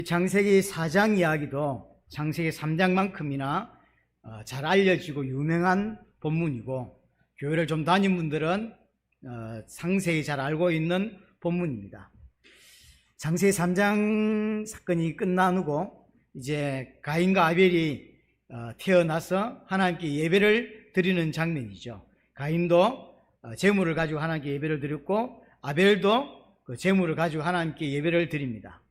창세기 4장 이야기도 창세기 3장만큼이나 잘 알려지고 유명한 본문이고, 교회를 좀 다닌 분들은 상세히 잘 알고 있는 본문입니다. 창세기 3장 사건이 끝난 후고 이제 가인과 아벨이 태어나서 하나님께 예배를 드리는 장면이죠. 가인도 제물을 가지고 하나님께 예배를 드렸고, 아벨도 그 제물을 가지고 하나님께 예배를 드립니다.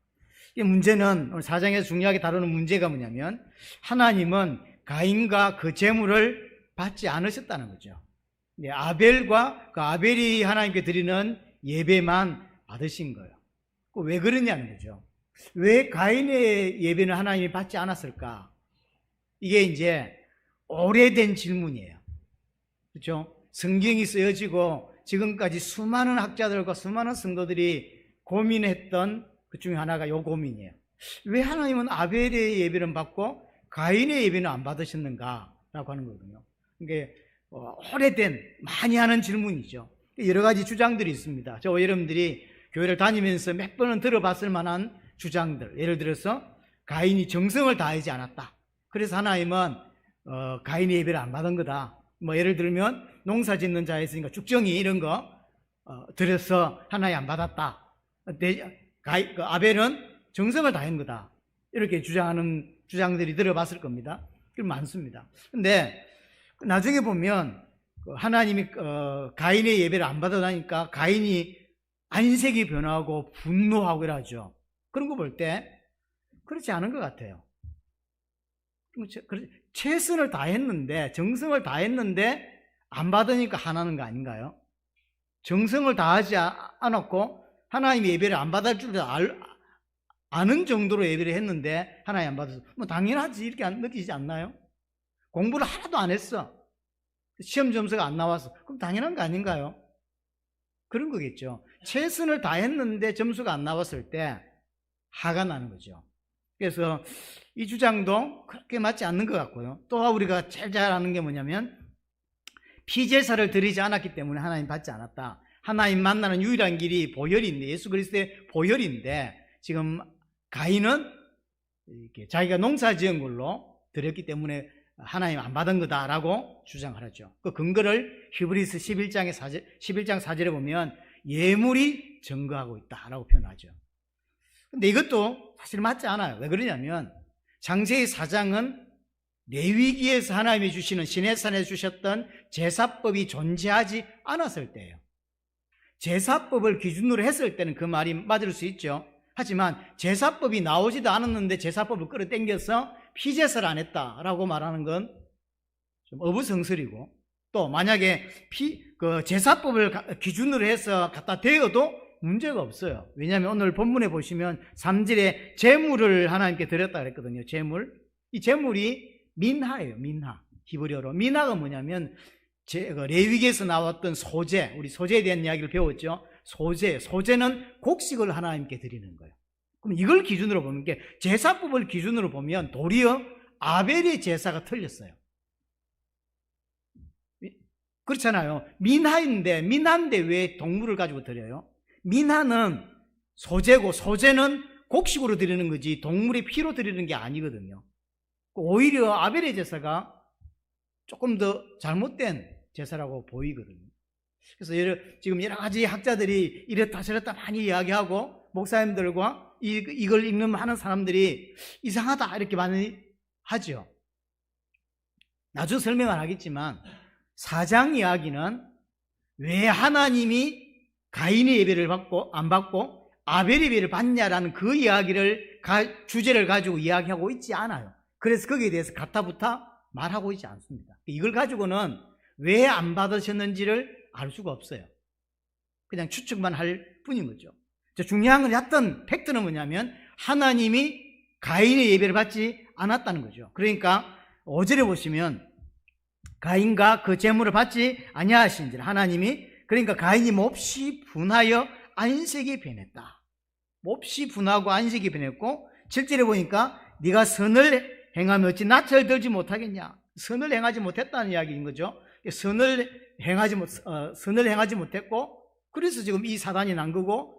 이 문제는 오늘 4장에서 중요하게 다루는 문제가 뭐냐면, 하나님은 가인과 그 제물을 받지 않으셨다는 거죠. 아벨과 그 아벨이 하나님께 드리는 예배만 받으신 거예요. 왜 그러냐는 거죠. 왜 가인의 예배는 하나님이 받지 않았을까? 이게 이제 오래된 질문이에요. 그렇죠? 성경이 쓰여지고 지금까지 수많은 학자들과 수많은 성도들이 고민했던 그 중에 하나가 요 고민이에요. 왜 하나님은 아벨의 예배는 받고 가인의 예배는 안 받으셨는가? 라고 하는 거거든요. 이게 오래된, 많이 하는 질문이죠. 여러 가지 주장들이 있습니다. 저 여러분들이 교회를 다니면서 몇 번은 들어봤을 만한 주장들. 예를 들어서 가인이 정성을 다하지 않았다. 그래서 하나님은 가인의 예배를 안 받은 거다. 뭐 예를 들면 농사 짓는 자에 있으니까 죽정이 이런 거 드려서 하나님 안 받았다. 아벨은 정성을 다한 거다. 이렇게 주장하는 주장들이 들어봤을 겁니다. 그럼 많습니다. 근데 나중에 보면 하나님이 가인의 예배를 안 받아다니까 가인이 안색이 변하고 분노하고 이러죠. 그런 거 볼 때 그렇지 않은 것 같아요. 최선을 다했는데, 정성을 다했는데 안 받으니까 화나는 거 아닌가요? 정성을 다하지 않았고 하나님의 예배를 안 받을 줄 아는 정도로 예배를 했는데 하나님 안 받아서 뭐 당연하지 이렇게 느끼지 않나요? 공부를 하나도 안 했어. 시험 점수가 안 나와서 그럼 당연한 거 아닌가요? 그런 거겠죠. 최선을 다했는데 점수가 안 나왔을 때 화가 나는 거죠. 그래서 이 주장도 그렇게 맞지 않는 것 같고요. 또 우리가 제일 잘 아는 게 뭐냐면, 피제사를 드리지 않았기 때문에 하나님 받지 않았다. 하나님 만나는 유일한 길이 보혈인데, 예수 그리스도의 보혈인데, 지금 가인은 이렇게 자기가 농사 지은 걸로 드렸기 때문에 하나님 안 받은 거다라고 주장하죠. 그 근거를 히브리서 11장 4절에 보면 예물이 증거하고 있다라고 표현하죠. 근데 이것도 사실 맞지 않아요. 왜 그러냐면, 창세기 4장은 레위기에서 하나님이 주시는 시내산에 주셨던 제사법이 존재하지 않았을 때예요. 제사법을 기준으로 했을 때는 그 말이 맞을 수 있죠. 하지만 제사법이 나오지도 않았는데 제사법을 끌어당겨서 피제사를 안 했다라고 말하는 건 좀 어부성설이고, 또 만약에 제사법을 기준으로 해서 갖다 대어도 문제가 없어요. 왜냐하면 오늘 본문에 보시면 3절에 제물을 하나님께 드렸다 그랬거든요. 제물. 이 제물이 민하예요. 민하. 히브리어로. 민하가 뭐냐면 레위기에서 나왔던 소제, 우리 소제에 대한 이야기를 배웠죠. 소제는 곡식을 하나님께 드리는 거예요. 그럼 이걸 기준으로 보는 게, 제사법을 기준으로 보면 도리어 아벨의 제사가 틀렸어요. 그렇잖아요. 민한데 왜 동물을 가지고 드려요? 민하는 소제고, 소제는 곡식으로 드리는 거지 동물의 피로 드리는 게 아니거든요. 오히려 아벨의 제사가 조금 더 잘못된 제사라고 보이거든요. 그래서 지금 여러 가지 학자들이 이랬다 저랬다 많이 이야기하고, 목사님들과 이걸 읽는 많은 사람들이 이상하다 이렇게 많이 하죠. 나중에 설명을 하겠지만 4장 이야기는 왜 하나님이 가인의 예배를 받고 안 받고 아벨의 예배를 받냐라는 그 이야기를 주제를 가지고 이야기하고 있지 않아요. 그래서 거기에 대해서 가타부타 말하고 있지 않습니다. 이걸 가지고는 왜 안 받으셨는지를 알 수가 없어요. 그냥 추측만 할 뿐인 거죠. 중요한 건, 어떤 팩트는 뭐냐면 하나님이 가인의 예배를 받지 않았다는 거죠. 그러니까 5절에 보시면 가인과 그 제물을 받지 아니하신지라, 하나님이 그러니까 가인이 몹시 분하여 안색이 변했다. 몹시 분하고 안색이 변했고, 7절에 보니까 네가 선을 행하며 어찌 낯을 들지 못하겠냐. 선을 행하지 못했다는 이야기인 거죠. 선을 행하지 못했고, 그래서 지금 이 사단이 난 거고,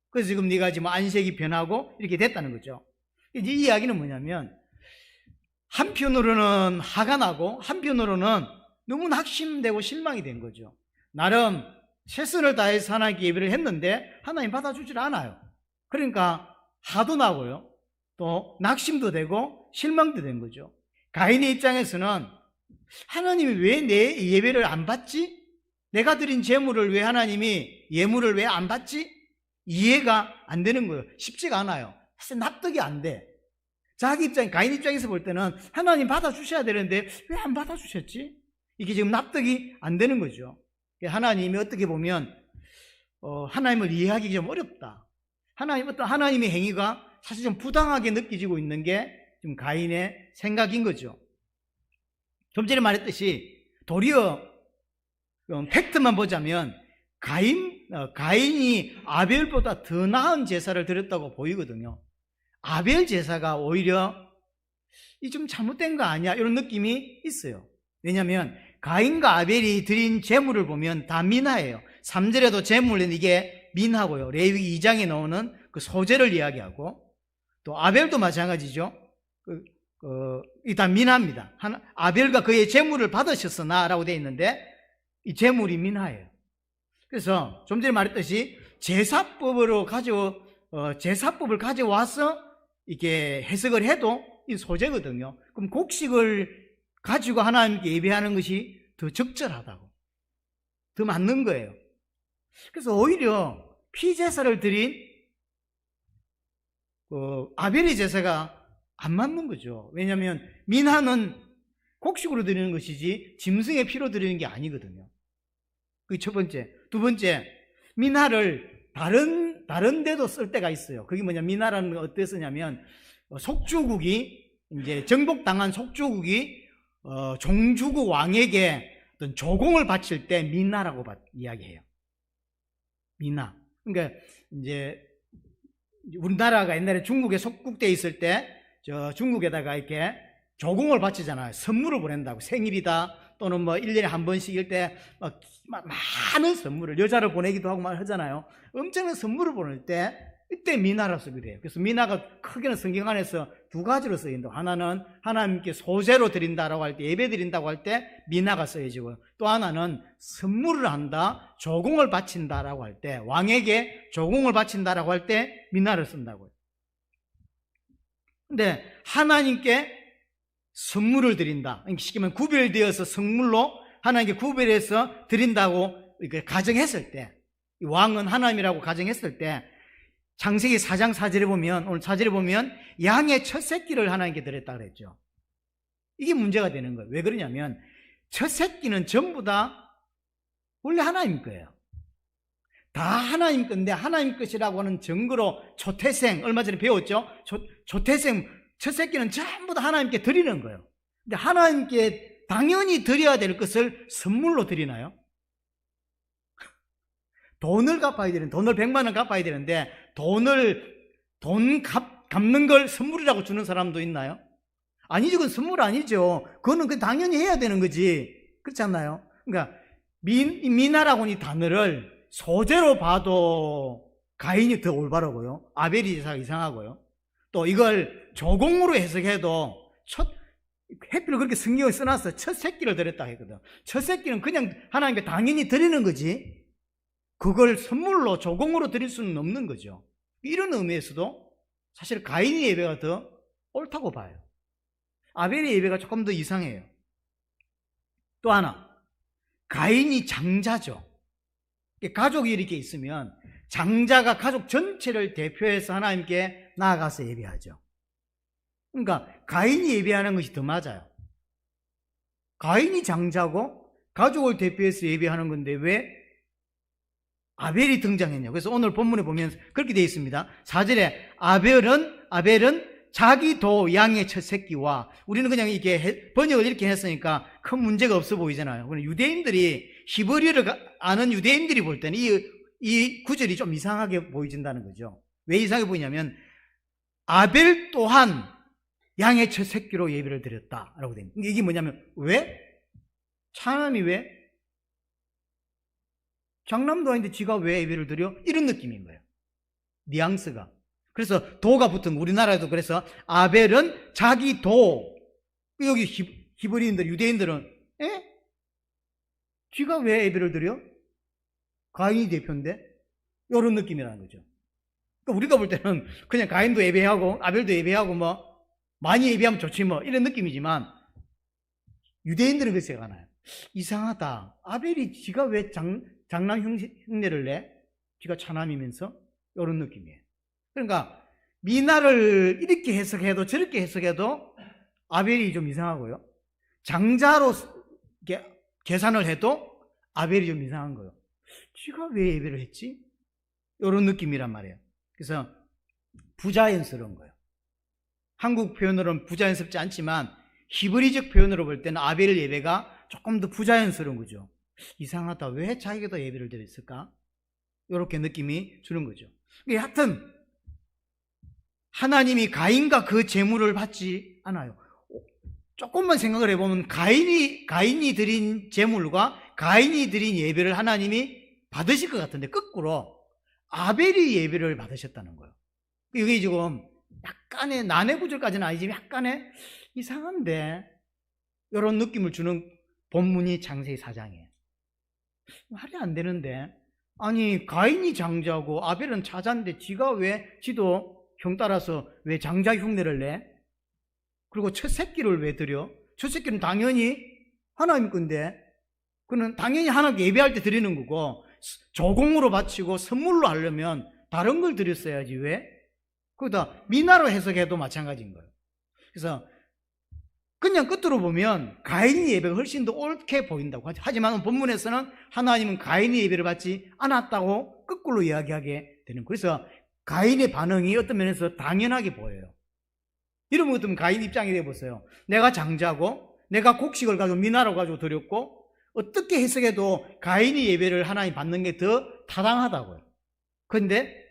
그래서 지금 네가 지금 안색이 변하고 이렇게 됐다는 거죠. 이 이야기는 뭐냐면 한편으로는 화가 나고 한편으로는 너무 낙심되고 실망이 된 거죠. 나름 최선을 다해서 하나님께 예배를 했는데 하나님 받아주질 않아요. 그러니까 화도 나고요, 또 낙심도 되고 실망도 된 거죠. 가인의 입장에서는 하나님이 왜 내 예배를 안 받지? 내가 드린 제물을 왜 하나님이 예물을 왜 안 받지? 이해가 안 되는 거예요. 쉽지가 않아요. 사실 납득이 안 돼. 자기 입장, 가인 입장에서 볼 때는 하나님 받아주셔야 되는데 왜 안 받아주셨지? 이게 지금 납득이 안 되는 거죠. 하나님이 어떻게 보면 하나님을 이해하기 좀 어렵다. 하나님의 행위가 사실 좀 부당하게 느껴지고 있는 게 지금 가인의 생각인 거죠. 좀 전에 말했듯이 도리어 팩트만 보자면 가인이 아벨보다 더 나은 제사를 드렸다고 보이거든요. 아벨 제사가 오히려 이 좀 잘못된 거 아니야? 이런 느낌이 있어요. 왜냐하면 가인과 아벨이 드린 제물을 보면 다 민하예요. 3절에도 제물은 이게 민하고요. 레위기 2장에 나오는 그 소제를 이야기하고, 또 아벨도 마찬가지죠. 이 다 민하입니다. 아벨과 그의 제물을 받으셨으나라고 되어 있는데 이 제물이 민하예요. 그래서 좀 전에 말했듯이 제사법을 가져와서 이렇게 해석을 해도 이 소제거든요. 그럼 곡식을 가지고 하나님께 예배하는 것이 더 적절하다고, 더 맞는 거예요. 그래서 오히려 피제사를 드린 아벨의 제사가 안 맞는 거죠. 왜냐하면 민하는 곡식으로 드리는 것이지 짐승의 피로 드리는 게 아니거든요. 그게 첫 번째. 두 번째, 민하를 다른 데도 쓸 때가 있어요. 그게 뭐냐, 민하라는 건 어떻게 쓰냐면 속주국이 이제 정복당한 속주국이 종주국 왕에게 어떤 조공을 바칠 때 민하라고 이야기해요. 민하. 그러니까 이제 우리나라가 옛날에 중국에 속국돼 있을 때 중국에다가 이렇게 조공을 바치잖아요. 선물을 보낸다고. 생일이다 또는 뭐 1년에 한 번씩일 때 막 많은 선물을, 여자를 보내기도 하고 막 하잖아요. 엄청난 선물을 보낼 때 이때 민하라 쓰게 돼요. 그래서 민하가 크게는 성경 안에서 두 가지로 쓰인다. 하나는 하나님께 소제로 드린다라고 할 때, 예배 드린다고 할 때 민하가 쓰여지고요. 또 하나는 선물을 한다, 조공을 바친다라고 할 때, 왕에게 조공을 바친다라고 할 때 민하를 쓴다고요. 근데 하나님께 선물을 드린다, 쉽게 말하면 구별되어서 선물로 하나님께 구별해서 드린다고 이렇게 가정했을 때, 왕은 하나님이라고 가정했을 때 창세기 4장 4절에 보면, 오늘 4절에 보면 양의 첫 새끼를 하나님께 드렸다 그랬죠. 이게 문제가 되는 거예요. 왜 그러냐면 첫 새끼는 전부 다 원래 하나님 거예요. 다 하나님 건데 하나님 것이라고 하는 증거로 초태생, 얼마 전에 배웠죠? 초태생, 첫 새끼는 전부 다 하나님께 드리는 거예요. 근데 하나님께 당연히 드려야 될 것을 선물로 드리나요? 돈을 갚아야 되는, 돈을 100만 원 갚아야 되는데 돈 갚는 걸 선물이라고 주는 사람도 있나요? 아니죠. 그건 선물 아니죠. 그거는 당연히 해야 되는 거지. 그렇지 않나요? 그러니까 민하라고 하는 이 단어를 소제로 봐도 가인이 더 올바르고요, 아벨이 제사가 이상하고요, 또 이걸 조공으로 해석해도 해필 그렇게 성경에 써놨어. 첫 새끼를 드렸다 했거든. 첫 새끼는 그냥 하나님께 당연히 드리는 거지, 그걸 선물로 조공으로 드릴 수는 없는 거죠. 이런 의미에서도 사실 가인의 예배가 더 옳다고 봐요. 아벨의 예배가 조금 더 이상해요. 또 하나, 가인이 장자죠. 가족이 이렇게 있으면 장자가 가족 전체를 대표해서 하나님께 나아가서 예배하죠. 그러니까 가인이 예배하는 것이 더 맞아요. 가인이 장자고 가족을 대표해서 예배하는 건데 왜 아벨이 등장했냐. 그래서 오늘 본문에 보면 그렇게 되어 있습니다. 4절에 아벨은 자기 도 양의 첫 새끼와, 우리는 그냥 이렇게 번역을 이렇게 했으니까 큰 문제가 없어 보이잖아요. 유대인들이, 히브리어를 아는 유대인들이 볼 때는 이 구절이 좀 이상하게 보여진다는 거죠. 왜 이상하게 보이냐면 아벨 또한 양의 첫 새끼로 예배를 드렸다라고 됩니다. 이게 뭐냐면, 왜? 하나님이 왜? 장남도 아닌데 지가 왜 예배를 드려? 이런 느낌인 거예요. 뉘앙스가. 그래서 도가 붙은 거, 우리나라에도 그래서 아벨은 자기 도. 여기 히브리인들, 유대인들은 쥐가 왜 예배를 드려? 가인이 대표인데? 이런 느낌이라는 거죠. 그러니까 우리가 볼 때는 그냥 가인도 예배하고 아벨도 예배하고 뭐 많이 예배하면 좋지 뭐 이런 느낌이지만 유대인들은 그렇게 생각하나요? 이상하다. 아벨이 지가 왜 장남 흉내를 내? 지가 차남이면서? 이런 느낌이에요. 그러니까 미나를 이렇게 해석해도 저렇게 해석해도 아벨이 좀 이상하고요. 장자로 계산을 해도 아벨이 좀 이상한 거예요. 지가 왜 예배를 했지? 이런 느낌이란 말이에요. 그래서 부자연스러운 거예요. 한국 표현으로는 부자연스럽지 않지만 히브리적 표현으로 볼 때는 아벨 예배가 조금 더 부자연스러운 거죠. 이상하다. 왜 자기가 더 예배를 드렸을까? 이렇게 느낌이 주는 거죠. 하여튼 하나님이 가인과 그 제물을 받지 않아요. 조금만 생각을 해보면 가인이 드린 제물과 가인이 드린 예배를 하나님이 받으실 것 같은데 거꾸로 아벨이 예배를 받으셨다는 거예요. 이게 지금 약간의 난해 구절까지는 아니지만 약간의 이상한데 이런 느낌을 주는 본문이 창세기 4장이에요. 말이 안 되는데 아니 가인이 장자고 아벨은 차자인데 지도 형 따라서 왜 장자 흉내를 내? 그리고 첫 새끼를 왜 드려? 첫 새끼는 당연히 하나님 건데 그는 당연히 하나님께 예배할 때 드리는 거고 조공으로 바치고 선물로 하려면 다른 걸 드렸어야지 왜? 거기다 미나로 해석해도 마찬가지인 거예요. 그래서 그냥 끝으로 보면 가인이 예배가 훨씬 더 옳게 보인다고 하죠. 하지만 본문에서는 하나님은 가인이 예배를 받지 않았다고 거꾸로 이야기하게 되는 거예요. 그래서 가인의 반응이 어떤 면에서 당연하게 보여요. 이런 것 같으면 가인 입장이 되어보세요. 내가 장자고 내가 곡식을 가지고 미나로 가지고 드렸고 어떻게 해석해도 가인이 예배를 하나님 받는 게 더 타당하다고요. 그런데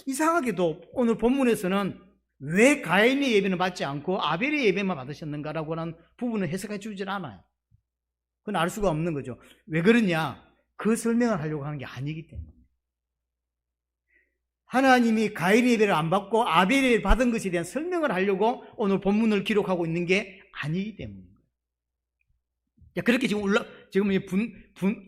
이상하게도 오늘 본문에서는 왜 가인의 예배는 받지 않고 아벨의 예배만 받으셨는가라고 하는 부분을 해석해 주질 않아요. 그건 알 수가 없는 거죠. 왜 그러냐? 그 설명을 하려고 하는 게 아니기 때문에. 하나님이 가인의 예배를 안 받고 아벨의 예배를 받은 것에 대한 설명을 하려고 오늘 본문을 기록하고 있는 게 아니기 때문인 거예요. 그렇게 지금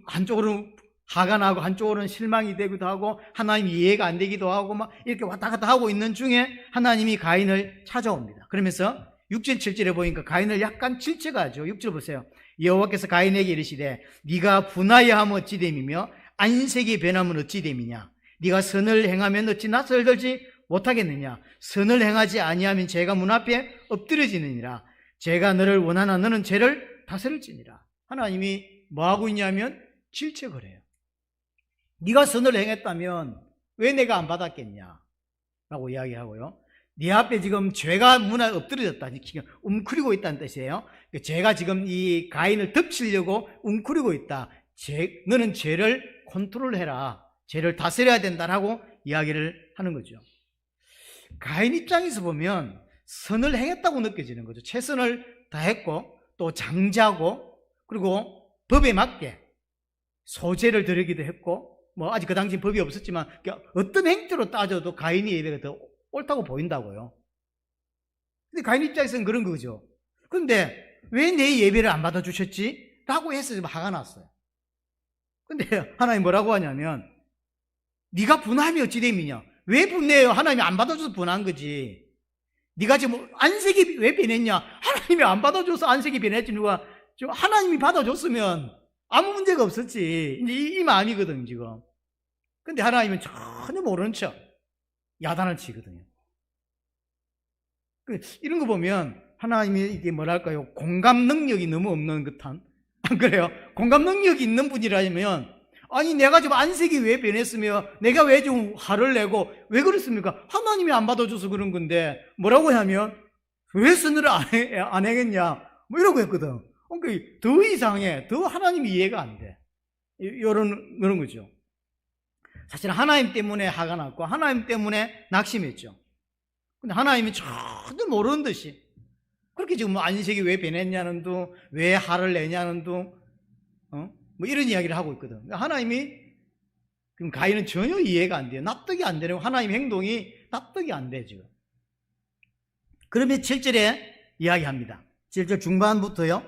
한쪽으로 화가 나고 한쪽으로는 실망이 되기도 하고 하나님 이해가 안 되기도 하고 막 이렇게 왔다 갔다 하고 있는 중에 하나님이 가인을 찾아옵니다. 그러면서 6절 7절에 보니까 가인을 약간 질책하죠. 6절 보세요. 여호와께서 가인에게 이르시되 네가 분하여 하면 어찌 됨이며 안색이 변하면 어찌 됨이냐. 네가 선을 행하면 어찌 낯을 들지 못하겠느냐. 선을 행하지 아니하면 죄가 문 앞에 엎드려지느니라. 죄가 너를 원하나 너는 죄를 다스릴지니라. 하나님이 뭐하고 있냐면 질책을 해요. 네가 선을 행했다면 왜 내가 안 받았겠냐 라고 이야기하고요. 네 앞에 지금 죄가 문에 엎드려졌다, 웅크리고 있다는 뜻이에요. 죄가 지금 이 가인을 덮치려고 웅크리고 있다. 너는 죄를 컨트롤해라, 죄를 다스려야 된다라고 이야기를 하는 거죠. 가인 입장에서 보면 선을 행했다고 느껴지는 거죠. 최선을 다했고 또 장자고 그리고 법에 맞게 소제를 드리기도 했고 아직 그 당시 법이 없었지만 어떤 행태로 따져도 가인의 예배가 더 옳다고 보인다고요. 근데 가인 입장에서는 그런 거죠. 그런데 왜 내 예배를 안 받아주셨지? 라고 해서 좀 화가 났어요. 근데 하나님 뭐라고 하냐면 네가 분함이 어찌 됨이냐. 왜 분해요? 하나님이 안 받아줘서 분한 거지. 네가 지금 안색이 왜 변했냐? 하나님이 안 받아줘서 안색이 변했지. 누가 지금 하나님이 받아줬으면 아무 문제가 없었지. 이제 이 마음이거든, 지금. 근데 하나님은 전혀 모르는 척 야단을 치거든요. 이런 거 보면 하나님이 이게 뭐랄까요? 공감 능력이 너무 없는 듯한. 안 그래요? 공감 능력이 있는 분이라면 아니 내가 지금 안색이 왜 변했으며 내가 왜 좀 화를 내고 왜 그렇습니까? 하나님이 안 받아줘서 그런 건데 뭐라고 하면 왜 선을 안 하겠냐? 이러고 했거든. 그러니까 더 이상해. 더 하나님이 이해가 안 돼. 그런 거죠. 사실 하나님 때문에 화가 났고 하나님 때문에 낙심했죠. 근데 하나님이 전혀 모르는 듯이 그렇게 지금 안색이 왜 변했냐는 둥, 왜 화를 내냐는 둥, 이런 이야기를 하고 있거든. 하나님이 그럼 가인은 전혀 이해가 안 돼요. 납득이 안 되는 하나님 행동이 납득이 안 돼, 지금. 그러면 7절에 이야기합니다. 7절 중반부터요.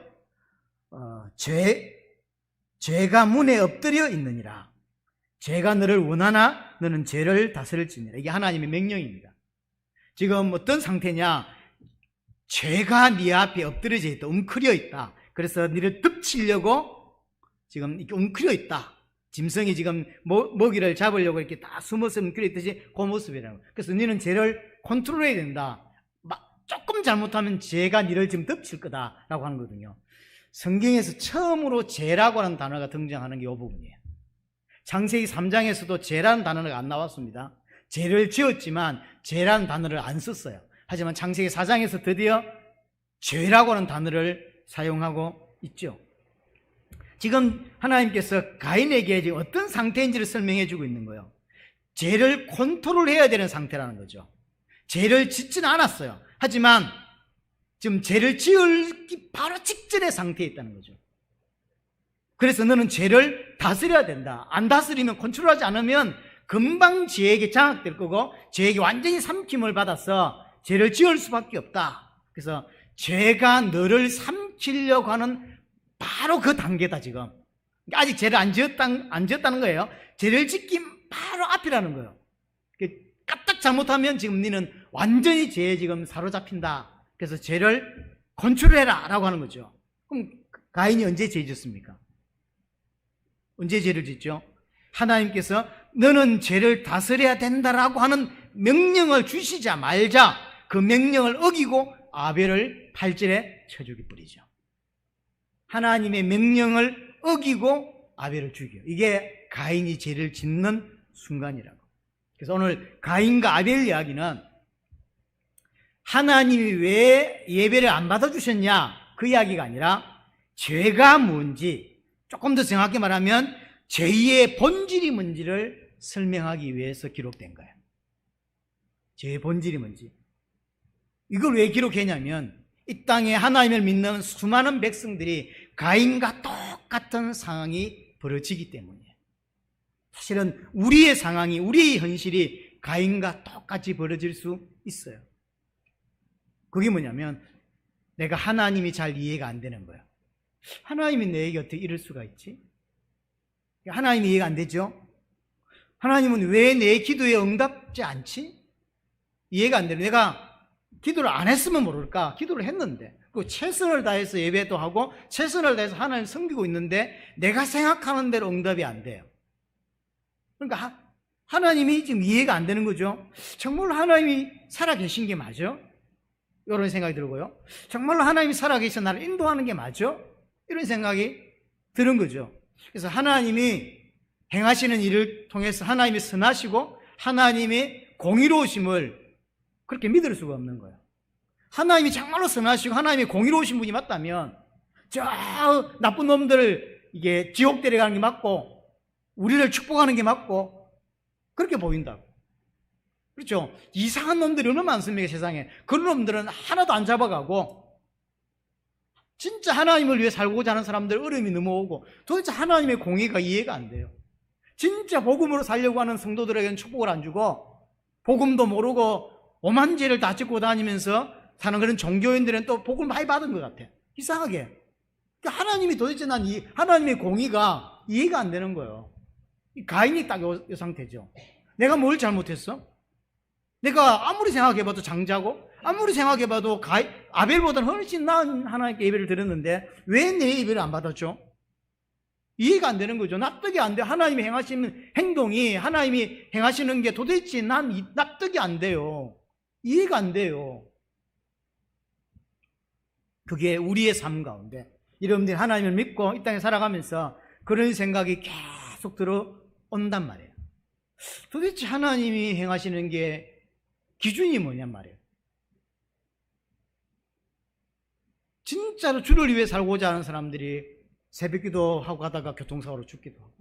죄가 문에 엎드려 있느니라. 죄가 너를 원하나 너는 죄를 다스릴지니라. 이게 하나님의 명령입니다. 지금 어떤 상태냐? 죄가 네 앞에 엎드려져 있다. 웅크려 있다. 그래서 너를 덮치려고 지금 이렇게 웅크려 있다. 짐승이 지금 먹이를 잡으려고 이렇게 다 숨어서 웅크려 있듯이 그 모습이라고. 그래서 너는 죄를 컨트롤해야 된다. 조금 잘못하면 죄가 너를 지금 덮칠 거다라고 하는 거거든요. 성경에서 처음으로 죄라고 하는 단어가 등장하는 게 이 부분이에요. 창세기 3장에서도 죄라는 단어가 안 나왔습니다. 죄를 지었지만 죄라는 단어를 안 썼어요. 하지만 창세기 4장에서 드디어 죄라고 하는 단어를 사용하고 있죠. 지금 하나님께서 가인에게 지금 어떤 상태인지를 설명해 주고 있는 거예요. 죄를 컨트롤해야 되는 상태라는 거죠. 죄를 짓지는 않았어요. 하지만 지금 죄를 지을 바로 직전의 상태에 있다는 거죠. 그래서 너는 죄를 다스려야 된다. 안 다스리면, 컨트롤하지 않으면 금방 죄에게 장악될 거고 죄에게 완전히 삼킴을 받아서 죄를 지을 수밖에 없다. 그래서 죄가 너를 삼키려고 하는 바로 그 단계다, 지금. 아직 죄를 안 지었다는 거예요. 죄를 짓기 바로 앞이라는 거예요. 까딱 잘못하면 지금 너는 완전히 죄에 지금 사로잡힌다. 그래서 죄를 컨트롤해라 라고 하는 거죠. 그럼 가인이 언제 죄 짓습니까? 언제 죄를 짓죠? 하나님께서 너는 죄를 다스려야 된다라고 하는 명령을 주시자마자 그 명령을 어기고 아벨을 팔절에 쳐 죽이 뿌리죠. 하나님의 명령을 어기고 아벨을 죽여. 이게 가인이 죄를 짓는 순간이라고. 그래서 오늘 가인과 아벨 이야기는 하나님이 왜 예배를 안 받아주셨냐 그 이야기가 아니라 죄가 뭔지, 조금 더 정확히 말하면 죄의 본질이 뭔지를 설명하기 위해서 기록된 거예요. 죄의 본질이 뭔지. 이걸 왜 기록했냐면 이 땅에 하나님을 믿는 수많은 백성들이 가인과 똑같은 상황이 벌어지기 때문이에요. 사실은 우리의 상황이, 우리의 현실이 가인과 똑같이 벌어질 수 있어요. 그게 뭐냐면 내가 하나님이 잘 이해가 안 되는 거예요. 하나님이 내게 어떻게 이럴 수가 있지? 하나님이 이해가 안 되죠? 하나님은 왜 내 기도에 응답지 않지? 이해가 안 되는. 내가 기도를 안 했으면 모를까? 기도를 했는데, 그 최선을 다해서 예배도 하고 최선을 다해서 하나님을 섬기고 있는데 내가 생각하는 대로 응답이 안 돼요. 그러니까 하나님이 지금 이해가 안 되는 거죠. 정말로 하나님이 살아계신 게 맞아? 이런 생각이 들고요. 정말로 하나님이 살아계셔서 나를 인도하는 게 맞아? 이런 생각이 드는 거죠. 그래서 하나님이 행하시는 일을 통해서 하나님이 선하시고 하나님의 공의로우심을 그렇게 믿을 수가 없는 거예요. 하나님이 정말로 선하시고 하나님이 공의로우신 분이 맞다면 저 나쁜 놈들을 이게 지옥 데려가는 게 맞고 우리를 축복하는 게 맞고 그렇게 보인다고. 그렇죠? 이상한 놈들이 얼마나 많습니까, 세상에. 그런 놈들은 하나도 안 잡아가고 진짜 하나님을 위해 살고자 하는 사람들 어려움이 넘어오고 도대체 하나님의 공의가 이해가 안 돼요. 진짜 복음으로 살려고 하는 성도들에게는 축복을 안 주고 복음도 모르고 오만 죄를 다 짓고 다니면서 사는 그런 종교인들은 또 복음을 많이 받은 것 같아. 이상하게. 그러니까 하나님이 도대체 하나님의 공의가 이해가 안 되는 거예요. 가인이 딱 이 상태죠. 내가 뭘 잘못했어? 내가 아무리 생각해봐도 장자고 아무리 생각해봐도 아벨보다는 훨씬 나은 하나님께 예배를 드렸는데 왜 내 예배를 안 받았죠? 이해가 안 되는 거죠. 납득이 안 돼. 하나님이 행하시는 행동이, 하나님이 행하시는 게 도대체 난 납득이 안 돼요. 이해가 안 돼요. 그게 우리의 삶 가운데 여러분들이 하나님을 믿고 이 땅에 살아가면서 그런 생각이 계속 들어온단 말이에요. 도대체 하나님이 행하시는 게 기준이 뭐냔 말이에요. 진짜로 주를 위해 살고자 하는 사람들이 새벽기도 하고 가다가 교통사고로 죽기도 하고,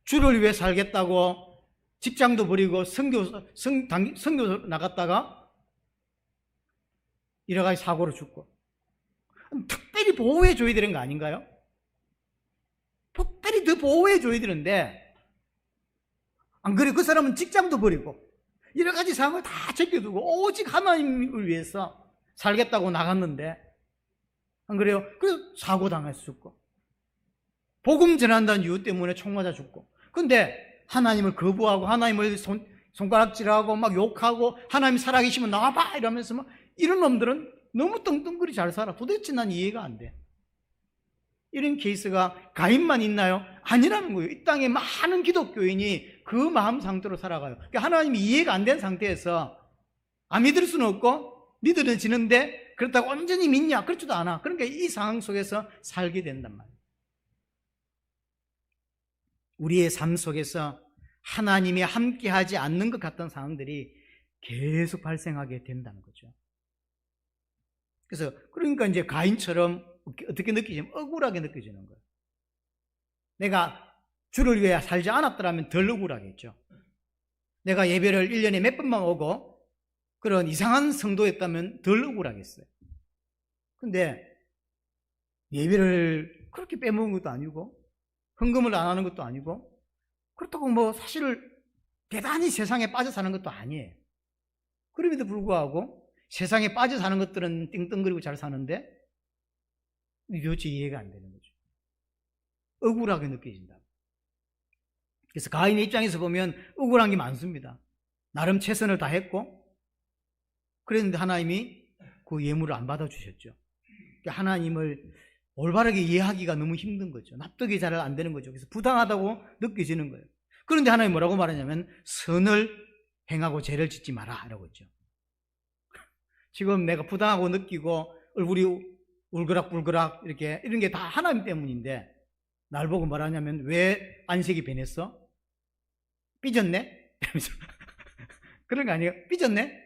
주를 위해 살겠다고 직장도 버리고 선교 나갔다가 이래가지고 사고로 죽고, 특별히 보호해줘야 되는 거 아닌가요? 특별히 더 보호해줘야 되는데 안 그래. 그 사람은 직장도 버리고 여러 가지 상황을 다 제껴두고 오직 하나님을 위해서 살겠다고 나갔는데, 안 그래요? 그래서 사고 당할 수 있고, 복음 전한다는 이유 때문에 총 맞아 죽고. 근데 하나님을 거부하고 하나님을 손가락질하고 막 욕하고 하나님 살아계시면 나와봐 이러면서 막 이런 놈들은 너무 떵떵거리 잘 살아. 도대체 난 이해가 안 돼. 이런 케이스가 가인만 있나요? 아니라는 거예요. 이 땅에 많은 기독교인이 그 마음 상태로 살아가요. 그러니까 하나님이 이해가 안 된 상태에서 안 믿을 수는 없고 믿어지는데 그렇다고 온전히 믿냐? 그렇지도 않아. 그러니까 이 상황 속에서 살게 된단 말이에요. 우리의 삶 속에서 하나님이 함께하지 않는 것 같던 상황들이 계속 발생하게 된다는 거죠. 그래서 그러니까 이제 가인처럼 어떻게 느끼지면 억울하게 느껴지는 거예요. 내가 주를 위해 살지 않았더라면 덜 억울하겠죠. 내가 예배를 1년에 몇 번만 오고 그런 이상한 성도였다면 덜 억울하겠어요. 근데 예배를 그렇게 빼먹은 것도 아니고 헌금을 안 하는 것도 아니고 그렇다고 뭐 사실 대단히 세상에 빠져 사는 것도 아니에요. 그럼에도 불구하고 세상에 빠져 사는 것들은 띵띵거리고 잘 사는데 도대체 이해가 안 되는 거죠. 억울하게 느껴진다. 그래서 가인의 입장에서 보면 억울한 게 많습니다. 나름 최선을 다했고 그랬는데 하나님이 그 예물을 안 받아주셨죠. 하나님을 올바르게 이해하기가 너무 힘든 거죠. 납득이 잘 안 되는 거죠. 그래서 부당하다고 느껴지는 거예요. 그런데 하나님 뭐라고 말하냐면 선을 행하고 죄를 짓지 마라 라고 했죠. 지금 내가 부당하고 느끼고 얼굴이 울그락불그락 이렇게 이런 게 다 하나님 때문인데 날 보고 말하냐면 왜 안색이 변했어? 삐졌네? 이러면서 그런 거 아니에요? 삐졌네?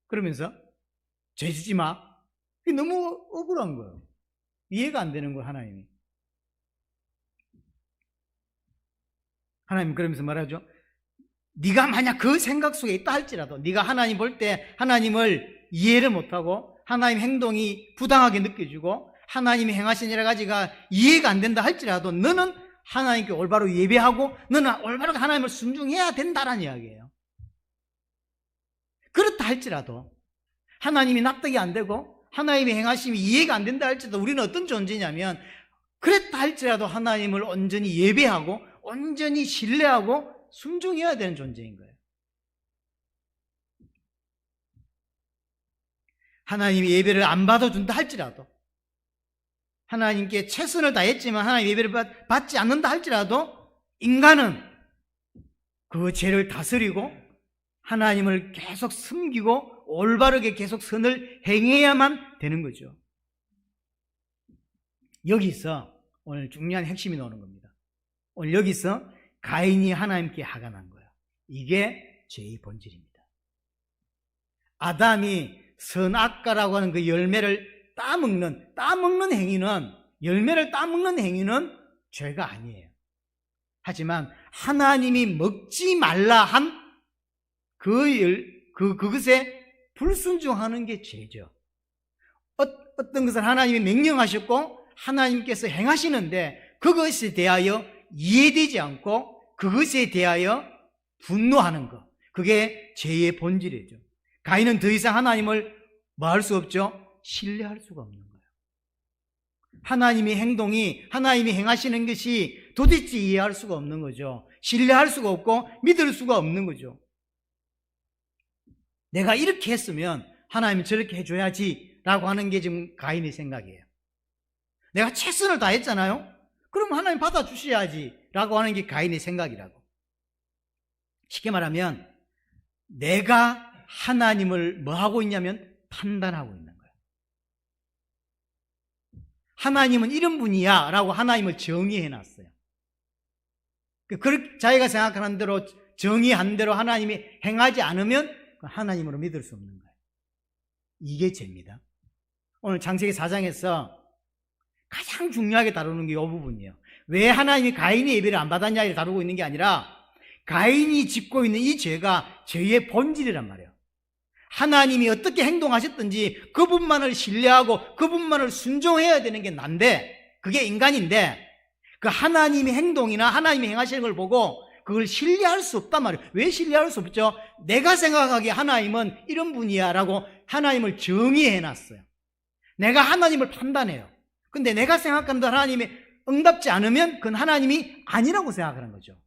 그러면서 죄 짓지 마. 이게 너무 억울한 거예요. 이해가 안 되는 거예요. 하나님 그러면서 말하죠. 네가 만약 그 생각 속에 있다 할지라도 네가 하나님 볼 때 하나님을 이해를 못하고 하나님 행동이 부당하게 느껴지고 하나님이 행하신 여러 가지가 이해가 안 된다 할지라도 너는 하나님께 올바로 예배하고 너는 올바로 하나님을 순종해야 된다라는 이야기예요. 그렇다 할지라도 하나님이 납득이 안 되고 하나님의 행하심이 이해가 안 된다 할지라도 우리는 어떤 존재냐면 그랬다 할지라도 하나님을 온전히 예배하고 온전히 신뢰하고 순종해야 되는 존재인 거예요. 하나님이 예배를 안 받아준다 할지라도 하나님께 최선을 다했지만 하나님 예배를 받지 않는다 할지라도 인간은 그 죄를 다스리고 하나님을 계속 섬기고 올바르게 계속 선을 행해야만 되는 거죠. 여기서 오늘 중요한 핵심이 나오는 겁니다. 오늘 여기서 가인이 하나님께 화가 난 거예요. 이게 죄의 본질입니다. 아담이 선악과라고 하는 그 열매를 따먹는 행위는, 열매를 따먹는 행위는 죄가 아니에요. 하지만 하나님이 먹지 말라 한 그것에 불순종하는 게 죄죠. 어떤 것을 하나님이 명령하셨고 하나님께서 행하시는데 그것에 대하여 이해되지 않고 그것에 대하여 분노하는 것, 그게 죄의 본질이죠. 가인은 더 이상 하나님을 뭐 할 수 없죠? 신뢰할 수가 없는 거예요. 하나님의 행동이, 하나님이 행하시는 것이 도대체 이해할 수가 없는 거죠. 신뢰할 수가 없고 믿을 수가 없는 거죠. 내가 이렇게 했으면 하나님이 저렇게 해줘야지 라고 하는 게 지금 가인의 생각이에요. 내가 최선을 다했잖아요. 그럼 하나님 받아주셔야지 라고 하는 게 가인의 생각이라고. 쉽게 말하면 내가 하나님을 뭐 하고 있냐면 판단하고 있는 거예요. 하나님은 이런 분이야 라고 하나님을 정의해놨어요. 자기가 생각하는 대로 정의한 대로 하나님이 행하지 않으면 하나님으로 믿을 수 없는 거예요. 이게 죄입니다. 오늘 창세기 4장에서 가장 중요하게 다루는 게 이 부분이에요. 왜 하나님이 가인의 예배를 안 받았냐를 다루고 있는 게 아니라 가인이 짓고 있는 이 죄가 죄의 본질이란 말이에요. 하나님이 어떻게 행동하셨든지 그분만을 신뢰하고 그분만을 순종해야 되는 게 난데, 그게 인간인데 그 하나님의 행동이나 하나님이 행하시는 걸 보고 그걸 신뢰할 수 없단 말이에요. 왜 신뢰할 수 없죠? 내가 생각하기에 하나님은 이런 분이야 라고 하나님을 정의해놨어요. 내가 하나님을 판단해요. 근데 내가 생각하는 하나님이 응답지 않으면 그건 하나님이 아니라고 생각하는 거죠.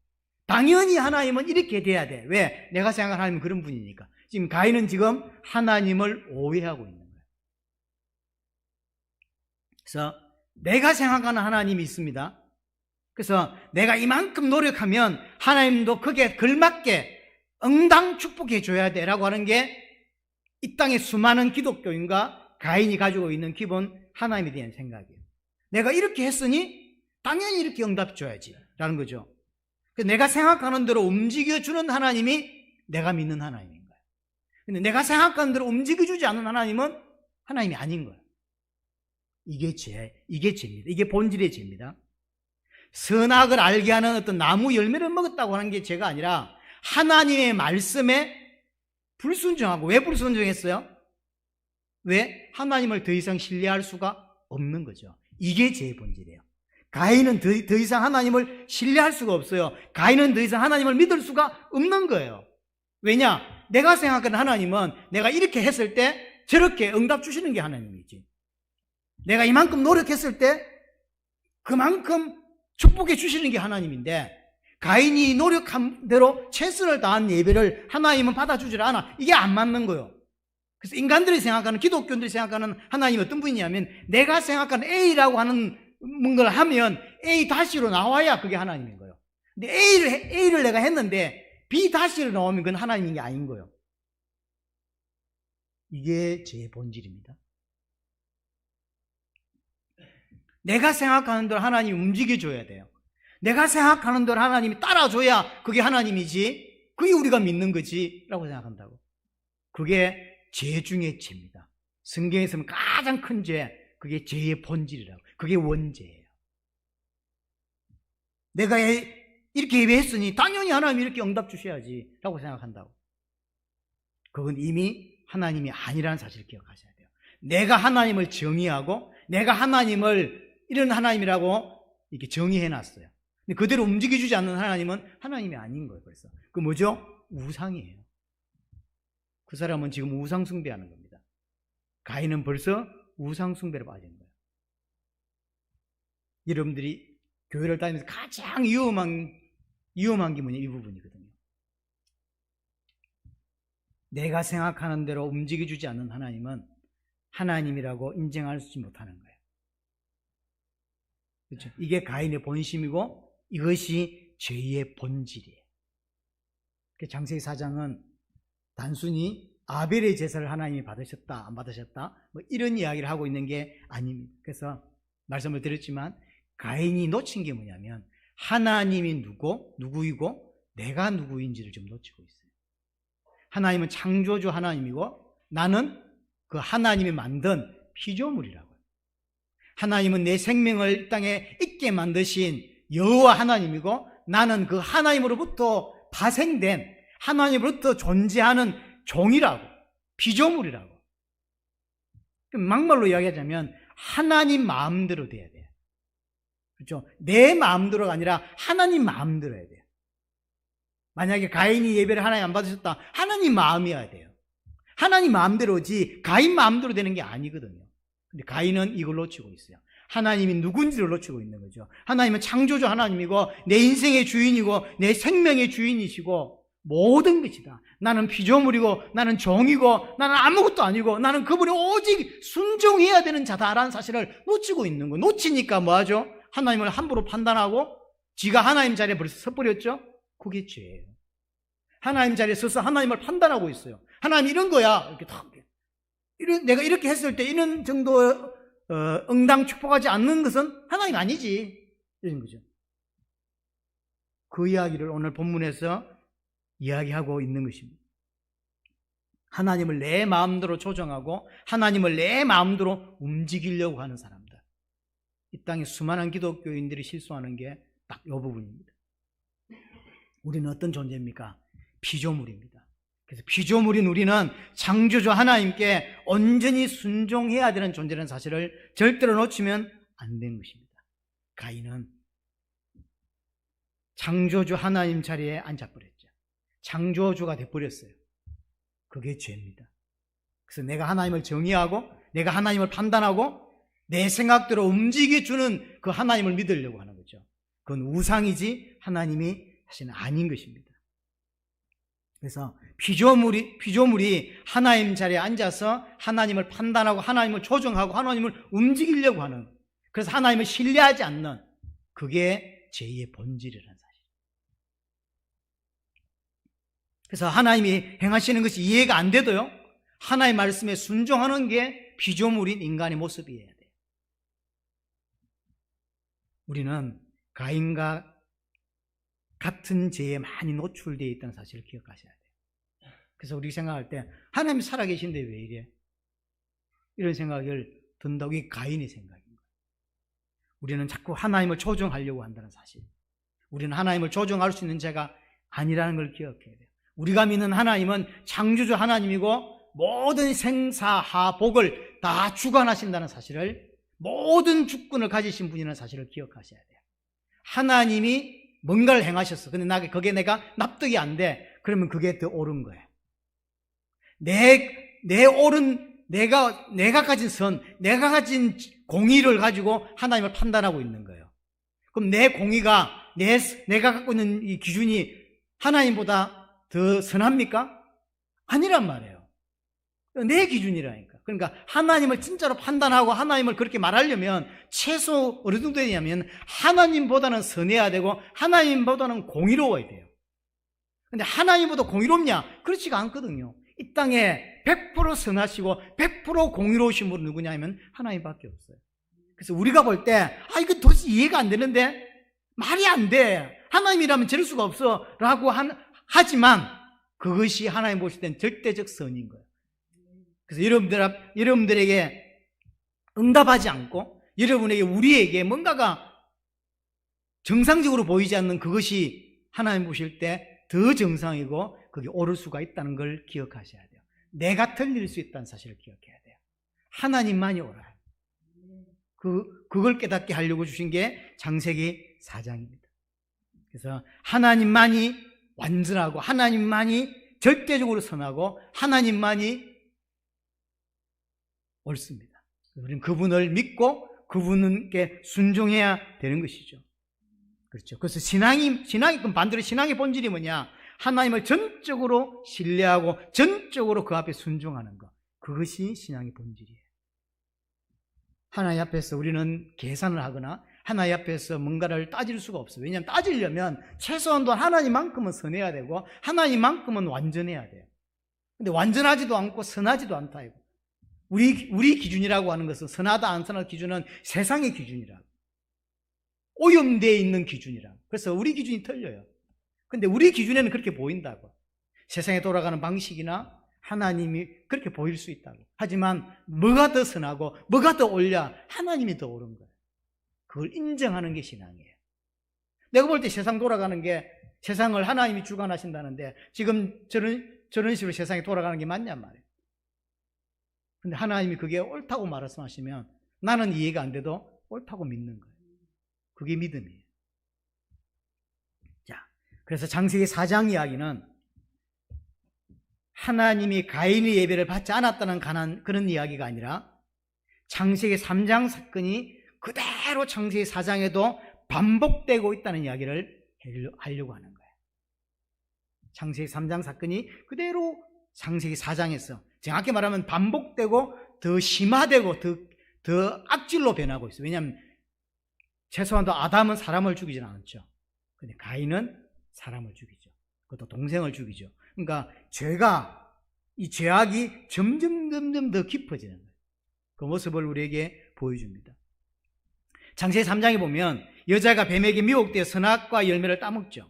당연히 하나님은 이렇게 돼야 돼. 왜? 내가 생각하는 하나님은 그런 분이니까. 지금 가인은 지금 하나님을 오해하고 있는 거예요. 그래서 내가 생각하는 하나님이 있습니다. 그래서 내가 이만큼 노력하면 하나님도 그게 걸맞게 응당 축복해 줘야 돼라고 하는 게 이 땅의 수많은 기독교인과 가인이 가지고 있는 기본 하나님에 대한 생각이에요. 내가 이렇게 했으니 당연히 이렇게 응답 줘야지 라는 거죠. 내가 생각하는 대로 움직여주는 하나님이 내가 믿는 하나님인 거예요. 근데 내가 생각하는 대로 움직여주지 않는 하나님은 하나님이 아닌 거예요. 이게 죄입니다. 이게 본질의 죄입니다. 선악을 알게 하는 어떤 나무 열매를 먹었다고 하는 게 죄가 아니라 하나님의 말씀에 불순종하고, 왜 불순종했어요? 왜? 하나님을 더 이상 신뢰할 수가 없는 거죠. 이게 죄의 본질이에요. 가인은 더 이상 하나님을 신뢰할 수가 없어요. 가인은 더 이상 하나님을 믿을 수가 없는 거예요. 왜냐? 내가 생각하는 하나님은 내가 이렇게 했을 때 저렇게 응답 주시는 게 하나님이지. 내가 이만큼 노력했을 때 그만큼 축복해 주시는 게 하나님인데, 가인이 노력한 대로 최선을 다한 예배를 하나님은 받아주질 않아. 이게 안 맞는 거예요. 그래서 인간들이 생각하는, 기독교인들이 생각하는 하나님이 어떤 분이냐면, 내가 생각하는 A라고 하는 걸 하면 A 다시로 나와야 그게 하나님인 거예요. 근데 A를 내가 했는데 B 다시로 나오면 그건 하나님인 게 아닌 거예요. 이게 제 본질입니다. 내가 생각하는 대로 하나님이 움직여줘야 돼요. 내가 생각하는 대로 하나님이 따라줘야 그게 하나님이지, 그게 우리가 믿는 거지 라고 생각한다고. 그게 죄 중에 죄입니다. 성경에서는 가장 큰 죄, 그게 죄의 본질이라고. 그게 원죄예요. 내가 이렇게 예배했으니 당연히 하나님이 이렇게 응답 주셔야지 라고 생각한다고. 그건 이미 하나님이 아니라는 사실을 기억하셔야 돼요. 내가 하나님을 정의하고 내가 하나님을 이런 하나님이라고 이렇게 정의해놨어요. 근데 그대로 움직여주지 않는 하나님은 하나님이 아닌 거예요. 그래서 그 뭐죠? 우상이에요. 그 사람은 지금 우상 숭배하는 겁니다. 가인은 벌써 우상 숭배로 빠진 거예요. 여러분들이 교회를 다니면서 가장 위험한 게 뭐냐, 이 부분이거든요. 내가 생각하는 대로 움직여주지 않는 하나님은 하나님이라고 인정할 수 못하는 거예요. 그렇죠? 이게 가인의 본심이고 이것이 죄의 본질이에요. 창세기 4장은 단순히 아벨의 제사를 하나님이 받으셨다, 안 받으셨다, 뭐 이런 이야기를 하고 있는 게 아닙니다. 그래서 말씀을 드렸지만 가인이 놓친 게 뭐냐면 하나님이 누구이고 내가 누구인지를 좀 놓치고 있어요. 하나님은 창조주 하나님이고 나는 그 하나님이 만든 피조물이라고요. 하나님은 내 생명을 이 땅에 있게 만드신 여호와 하나님이고 나는 그 하나님으로부터 파생된, 하나님으로부터 존재하는 종이라고, 피조물이라고. 막말로 이야기하자면 하나님 마음대로 돼야 돼요. 그렇죠? 내 마음대로가 아니라 하나님 마음대로 해야 돼요. 만약에 가인이 예배를 하나님 안 받으셨다, 하나님 마음이어야 돼요. 하나님 마음대로지 가인 마음대로 되는 게 아니거든요. 근데 가인은 이걸 놓치고 있어요. 하나님이 누군지를 놓치고 있는 거죠. 하나님은 창조주 하나님이고 내 인생의 주인이고 내 생명의 주인이시고 모든 것이다. 나는 피조물이고 나는 종이고 나는 아무것도 아니고 나는 그분이 오직 순종해야 되는 자다라는 사실을 놓치고 있는 거예요. 놓치니까 뭐하죠? 하나님을 함부로 판단하고 지가 하나님 자리에 벌써 서버렸죠? 그게 죄예요. 하나님 자리에 서서 하나님을 판단하고 있어요. 하나님 이런 거야. 이렇게 탁. 내가 이렇게 했을 때 이런 정도 응당 축복하지 않는 것은 하나님 아니지. 이런 거죠. 그 이야기를 오늘 본문에서 이야기하고 있는 것입니다. 하나님을 내 마음대로 조정하고 하나님을 내 마음대로 움직이려고 하는 사람들. 이 땅에 수많은 기독교인들이 실수하는 게 딱 이 부분입니다. 우리는 어떤 존재입니까? 피조물입니다. 그래서 피조물인 우리는 창조주 하나님께 온전히 순종해야 되는 존재라는 사실을 절대로 놓치면 안 되는 것입니다. 가인은 창조주 하나님 자리에 앉아버렸죠. 창조주가 돼버렸어요. 그게 죄입니다. 그래서 내가 하나님을 정의하고 내가 하나님을 판단하고 내 생각대로 움직여주는 그 하나님을 믿으려고 하는 거죠. 그건 우상이지 하나님이 사실은 아닌 것입니다. 그래서 피조물이 하나님 자리에 앉아서 하나님을 판단하고 하나님을 조정하고 하나님을 움직이려고 하는, 그래서 하나님을 신뢰하지 않는, 그게 죄의 본질이라는 사실. 그래서 하나님이 행하시는 것이 이해가 안 돼도요, 하나님의 말씀에 순종하는 게 피조물인 인간의 모습이어야 돼요. 우리는 가인과 같은 죄에 많이 노출되어 있다는 사실을 기억하셔야 돼요. 그래서 우리 생각할 때 하나님이 살아계신데 왜 이래? 이런 생각을 든다고, 이게 가인의 생각인 거예요. 우리는 자꾸 하나님을 조정하려고 한다는 사실. 우리는 하나님을 조정할 수 있는 자가 아니라는 걸 기억해야 돼요. 우리가 믿는 하나님은 창조주 하나님이고 모든 생사하복을 다 주관하신다는 사실을, 모든 주권을 가지신 분이라는 사실을 기억하셔야 돼요. 하나님이 뭔가를 행하셨어. 근데 그게 내가 납득이 안 돼. 그러면 그게 더 옳은 거예요. 내가 가진 선, 내가 가진 공의를 가지고 하나님을 판단하고 있는 거예요. 그럼 내 공의가, 내가 갖고 있는 이 기준이 하나님보다 더 선합니까? 아니란 말이에요. 내 기준이라니까. 그러니까 하나님을 진짜로 판단하고 하나님을 그렇게 말하려면 최소 어느 정도 되냐면 하나님보다는 선해야 되고 하나님보다는 공의로워야 돼요. 근데 하나님보다 공의롭냐? 그렇지가 않거든요. 이 땅에 100% 선하시고 100% 공의로우신 분은 누구냐 하면 하나님밖에 없어요. 그래서 우리가 볼 때 이거 도대체 이해가 안 되는데, 말이 안 돼, 하나님이라면 저럴 수가 없어 라고 하지만 그것이 하나님 보실 땐 절대적 선인 거예요. 그래서 여러분들에게 응답하지 않고 우리에게 뭔가가 정상적으로 보이지 않는 그것이 하나님 보실 때 더 정상이고 그게 옳을 수가 있다는 걸 기억하셔야 돼요. 내가 틀릴 수 있다는 사실을 기억해야 돼요. 하나님만이 옳아요. 그걸 깨닫게 하려고 주신 게 창세기 4장입니다. 그래서 하나님만이 완전하고 하나님만이 절대적으로 선하고 하나님만이 옳습니다. 우리는 그분을 믿고 그분께 순종해야 되는 것이죠. 그렇죠. 그래서 그럼 반대로 신앙의 본질이 뭐냐? 하나님을 전적으로 신뢰하고 전적으로 그 앞에 순종하는 것. 그것이 신앙의 본질이에요. 하나님 앞에서 우리는 계산을 하거나 하나님 앞에서 뭔가를 따질 수가 없어요. 왜냐하면 따지려면 최소한도 하나님만큼은 선해야 되고 하나님만큼은 완전해야 돼요. 근데 완전하지도 않고 선하지도 않다 이거. 우리 기준이라고 하는 것은 선하다 안 선하다 기준은 세상의 기준이라고, 오염되어 있는 기준이라고. 그래서 우리 기준이 틀려요. 근데 우리 기준에는 그렇게 보인다고. 세상에 돌아가는 방식이나 하나님이 그렇게 보일 수 있다고. 하지만 뭐가 더 선하고 뭐가 더 옳냐? 하나님이 더 옳은 거예요. 그걸 인정하는 게 신앙이에요. 내가 볼 때 세상 돌아가는 게, 세상을 하나님이 주관하신다는데 지금 저런 식으로 세상이 돌아가는 게 맞냔 말이에요. 근데 하나님이 그게 옳다고 말씀하시면 나는 이해가 안 돼도 옳다고 믿는 거예요. 그게 믿음이에요. 자, 그래서 창세기 4장 이야기는 하나님이 가인의 예배를 받지 않았다는 그런 이야기가 아니라 창세기 3장 사건이 그대로 창세기 4장에도 반복되고 있다는 이야기를 하려고 하는 거예요. 창세기 3장 사건이 그대로 창세기 4장에서 정확히 말하면 반복되고 더 심화되고 더 악질로 변하고 있어요. 왜냐하면 최소한도 아담은 사람을 죽이진 않았죠. 근데 가인은 사람을 죽이죠. 그것도 동생을 죽이죠. 그러니까 이 죄악이 점점 더 깊어지는 거예요. 그 모습을 우리에게 보여줍니다. 창세기 3장에 보면 여자가 뱀에게 미혹되어 선악과 열매를 따먹죠.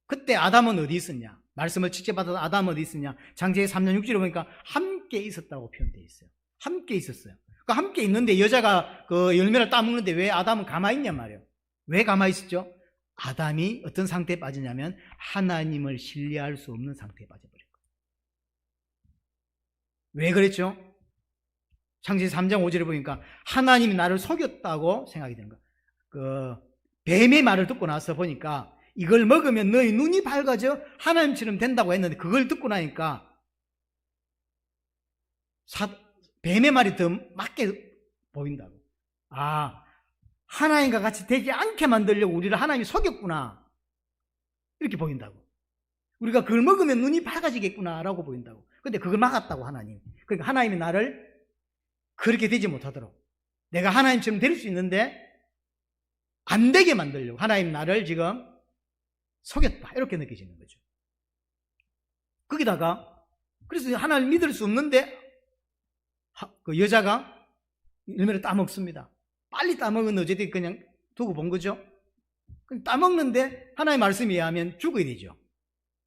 그때 아담은 어디 있었냐? 말씀을 직접 받아서 아담은 어디 있었냐? 창세기 3장 6절에 보니까 함께 있었다고 표현되어 있어요. 함께 있었어요. 그러니까 함께 있는데 여자가 그 열매를 따먹는데 왜 아담은 가만히 있냔 말이에요. 왜 가만히 있었죠? 아담이 어떤 상태에 빠지냐면 하나님을 신뢰할 수 없는 상태에 빠져버린 거예요. 왜 그랬죠? 창세기 3장 5절에 보니까 하나님이 나를 속였다고 생각이 되는 거예요. 그 뱀의 말을 듣고 나서 보니까 이걸 먹으면 너희 눈이 밝아져 하나님처럼 된다고 했는데 그걸 듣고 나니까 뱀의 말이 더 맞게 보인다고. 아, 하나님과 같이 되지 않게 만들려고 우리를 하나님이 속였구나. 이렇게 보인다고. 우리가 그걸 먹으면 눈이 밝아지겠구나 라고 보인다고. 근데 그걸 막았다고 하나님. 그러니까 하나님이 나를 그렇게 되지 못하도록 내가 하나님처럼 될 수 있는데 안 되게 만들려고 하나님 나를 지금 속였다 이렇게 느껴지는 거죠. 거기다가 그래서 하나님 믿을 수 없는데 그 여자가 열매를 따먹습니다. 빨리 따먹은 어제도 그냥 두고 본 거죠. 따먹는데 하나님의 말씀에 의하면 죽어야 되죠.